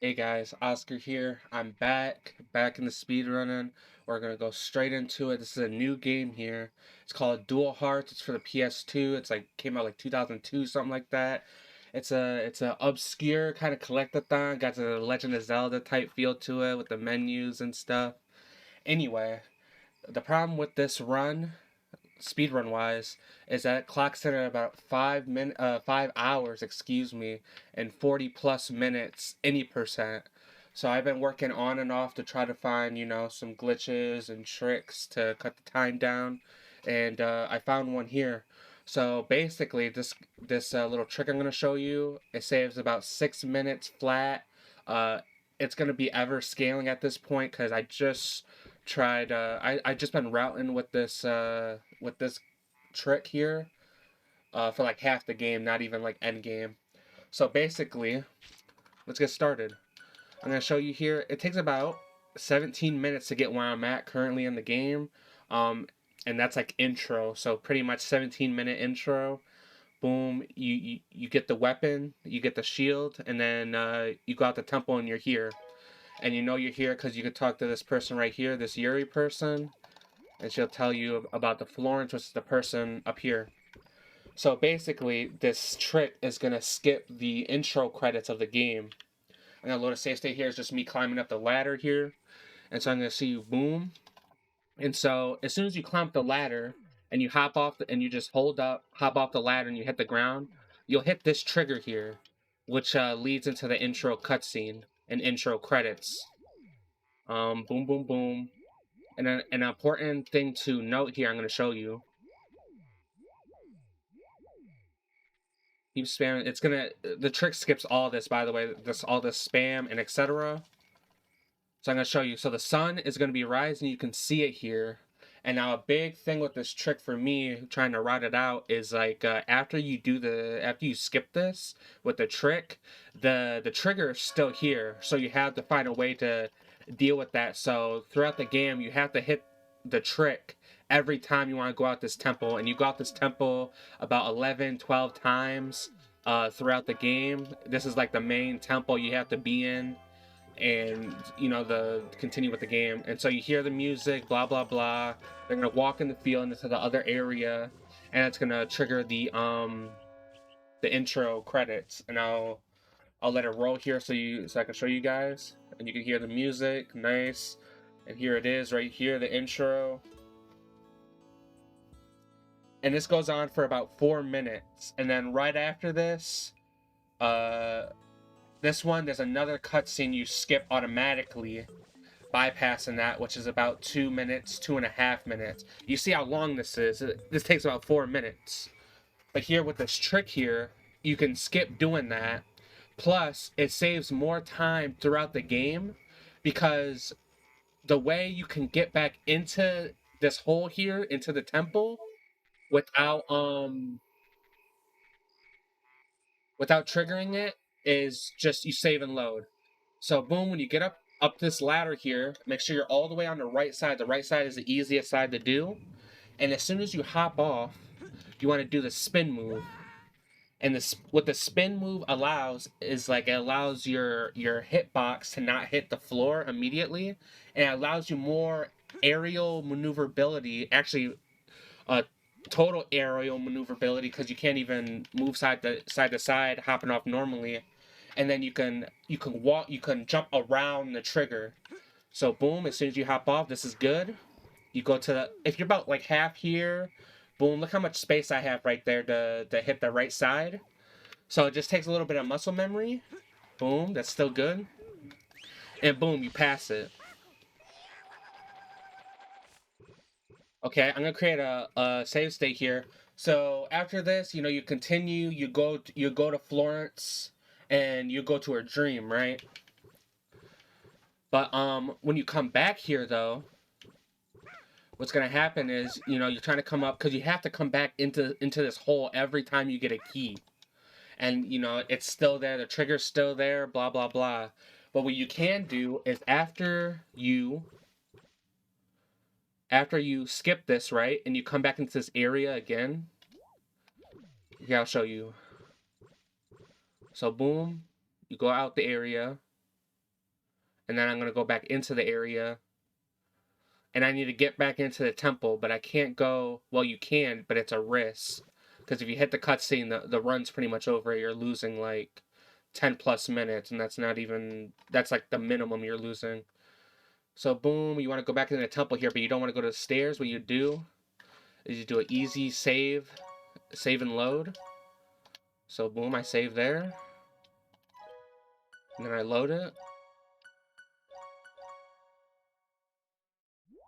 Hey guys, Oscar here. I'm back in the speedrunning. We're gonna go straight into it. This is a new game here. It's called Dual Hearts. It's for the PS2. It's like came out like 2002, something like that. It's a obscure kind of collectathon. Got the Legend of Zelda type feel to it with the menus and stuff. Anyway, the problem with this run speedrun wise is that it clocks in at about 5 hours, excuse me, and 40 plus minutes any percent. So I've been working on and off to try to find, some glitches and tricks to cut the time down, and I found one here. So basically, this little trick I'm going to show you, it saves about 6 minutes flat. Uh, it's going to be ever scaling at this point because I just tried. I just been routing with this trick here for like half the game, not even like end game. So basically, let's get started. I'm gonna show you here. It takes about 17 minutes to get where I'm at currently in the game, um, and that's like intro. So pretty much 17-minute intro. Boom, you get the weapon, you get the shield, and then you go out the temple and you're here. And you know you're here because you could talk to this person right here, this Yuri person, and she'll tell you about the Florence, which is the person up here. So basically, this trick is gonna skip the intro credits of the game. I'm gonna load a save state here. It's just me climbing up the ladder here, and so I'm gonna see you boom. And so as soon as you climb up the ladder and you and you just hop off the ladder and you hit the ground, you'll hit this trigger here, which leads into the intro cutscene and intro credits. Boom, boom, boom. And an important thing to note here, I'm gonna show you. Keep spamming. The trick skips all this, by the way. All this spam and etc. So I'm gonna show you. So the sun is gonna be rising. You can see it here. And now a big thing with this trick for me, trying to route it out, is like after you skip this with the trick, the trigger is still here. So you have to find a way to deal with that. So throughout the game, you have to hit the trick every time you want to go out this temple, and you go out this temple about 11, 12 times throughout the game. This is like the main temple you have to be in, and the continue with the game. And so you hear the music, blah blah blah. They're gonna walk in the field into the other area, and it's gonna trigger the intro credits. And I'll let it roll here so I can show you guys, and you can hear the music. Nice. And here it is right here, the intro. And this goes on for about 4 minutes, and then right after this, uh this one, there's another cutscene you skip automatically, bypassing that, which is about 2 minutes, 2.5 minutes. You see how long this is. This takes about 4 minutes. But here with this trick here, you can skip doing that. Plus, it saves more time throughout the game, because the way you can get back into this hole here, into the temple, without without triggering it, is just you save and load. So boom, when you get up this ladder here, make sure you're all the way on the right side. The right side is the easiest side to do. And as soon as you hop off, you want to do the spin move. And this what the spin move allows is like it allows your hitbox to not hit the floor immediately, and it allows you more aerial maneuverability. Actually, uh, total aerial maneuverability, because you can't even move side to side, hopping off normally. And then you can jump around the trigger. So boom, as soon as you hop off, this is good. You go to if you're about like half here, boom, look how much space I have right there to hit the right side. So it just takes a little bit of muscle memory. Boom, that's still good. And boom, you pass it. Okay, I'm gonna create a save state here. So after this, you continue. You go to Florence, and you go to her dream, right? But when you come back here though, what's gonna happen is you're trying to come up, because you have to come back into this hole every time you get a key, and it's still there. The trigger's still there. Blah blah blah. But what you can do is after you skip this, right, and you come back into this area again. Here, I'll show you. So boom, you go out the area, and then I'm gonna go back into the area, and I need to get back into the temple, but I can't go. Well, you can, but it's a risk because if you hit the cutscene, the run's pretty much over. You're losing like 10 plus minutes, and that's like the minimum you're losing. So boom, you want to go back into the temple here, but you don't want to go to the stairs. What you do is you do an easy save and load. So boom, I save there, and then I load it.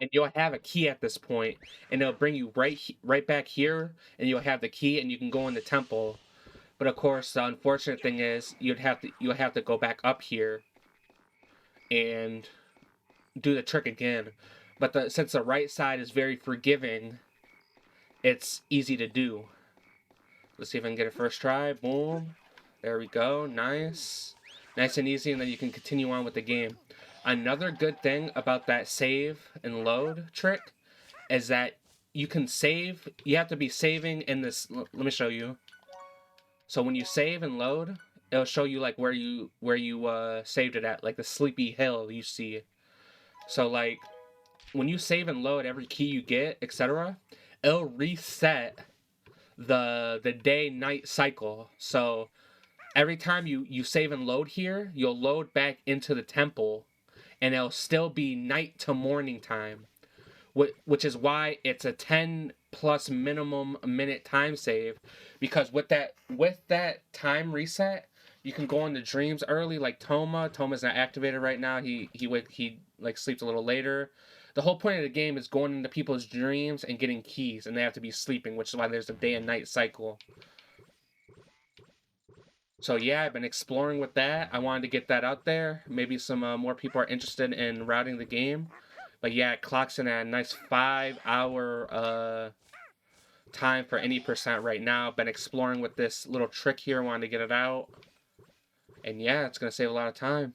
And you'll have a key at this point, and it'll bring you right back here, and you'll have the key, and you can go in the temple. But of course, the unfortunate thing is you'll have to go back up here and do the trick again. But since the right side is very forgiving, it's easy to do. Let's see if I can get it first try. Boom. There we go. Nice. Nice and easy, and then you can continue on with the game. Another good thing about that save and load trick is that you can save. You have to be saving in this. Let me show you. So when you save and load, it'll show you like where you saved it at, like the sleepy hill you see. So like when you save and load every key you get, etc., it'll reset the day night cycle. So every time you save and load here, you'll load back into the temple, and it'll still be night to morning time, which is why it's a 10 plus minimum minute time save, because with that time reset, you can go into dreams early, like Toma's not activated right now. He like sleeps a little later. The whole point of the game is going into people's dreams and getting keys, and they have to be sleeping, which is why there's a day and night cycle. So yeah, I've been exploring with that. I wanted to get that out there. Maybe some more people are interested in routing the game. But yeah, it clocks in at a nice 5 hour time for any percent right now. Been exploring with this little trick here. Wanted to get it out. And yeah, it's going to save a lot of time.